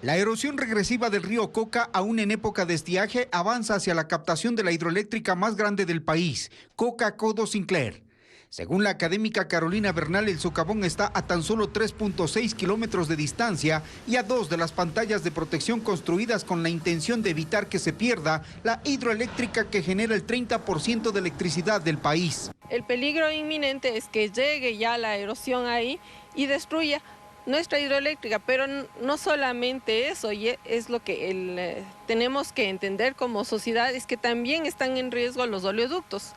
La erosión regresiva del río Coca, aún en época de estiaje, avanza hacia la captación de la hidroeléctrica más grande del país, Coca-Codo Sinclair. Según la académica Carolina Bernal, el socavón está a tan solo 3.6 kilómetros de distancia y a 2 de las pantallas de protección construidas con la intención de evitar que se pierda la hidroeléctrica que genera el 30% de electricidad del país. El peligro inminente es que llegue ya la erosión ahí y destruya nuestra hidroeléctrica, pero no solamente eso, y es lo que tenemos que entender como sociedad, es que también están en riesgo los oleoductos.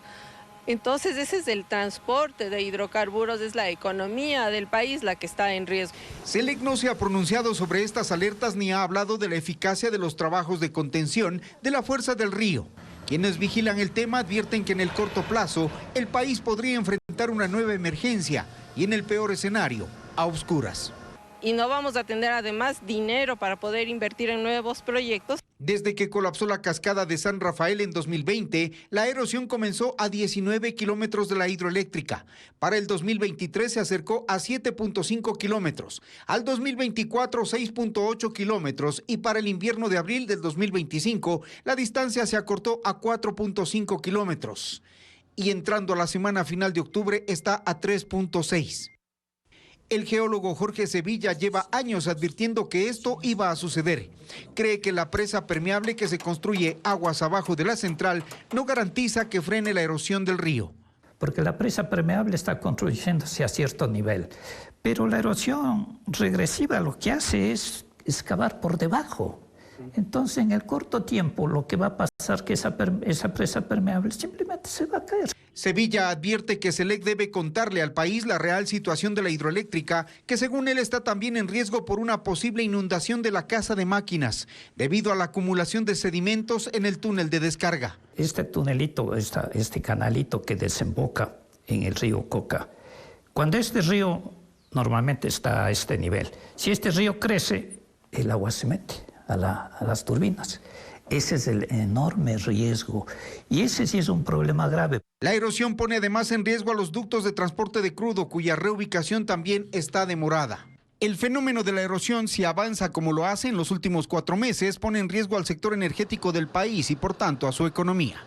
Entonces ese es el transporte de hidrocarburos, es la economía del país la que está en riesgo. SELEC no se ha pronunciado sobre estas alertas ni ha hablado de la eficacia de los trabajos de contención de la fuerza del río. Quienes vigilan el tema advierten que en el corto plazo el país podría enfrentar una nueva emergencia y en el peor escenario, a oscuras. Y no vamos a tener además dinero para poder invertir en nuevos proyectos. Desde que colapsó la cascada de San Rafael en 2020, la erosión comenzó a 19 kilómetros de la hidroeléctrica. Para el 2023 se acercó a 7.5 kilómetros, al 2024 6.8 kilómetros y para el invierno de abril del 2025 la distancia se acortó a 4.5 kilómetros. Y entrando a la semana final de octubre está a 3.6. El geólogo Jorge Sevilla lleva años advirtiendo que esto iba a suceder. Cree que la presa permeable que se construye aguas abajo de la central no garantiza que frene la erosión del río. Porque la presa permeable está construyéndose a cierto nivel, pero la erosión regresiva lo que hace es excavar por debajo. Entonces, en el corto tiempo, lo que va a pasar es que esa presa permeable simplemente se va a caer. Sevilla advierte que SELEC debe contarle al país la real situación de la hidroeléctrica, que según él está también en riesgo por una posible inundación de la casa de máquinas, debido a la acumulación de sedimentos en el túnel de descarga. Este tunelito, este canalito que desemboca en el río Coca, cuando este río normalmente está a este nivel, si este río crece, el agua se mete a las turbinas. Ese es el enorme riesgo y ese sí es un problema grave. La erosión pone además en riesgo a los ductos de transporte de crudo, cuya reubicación también está demorada. El fenómeno de la erosión, si avanza como lo hace en los últimos 4 meses, pone en riesgo al sector energético del país y por tanto a su economía.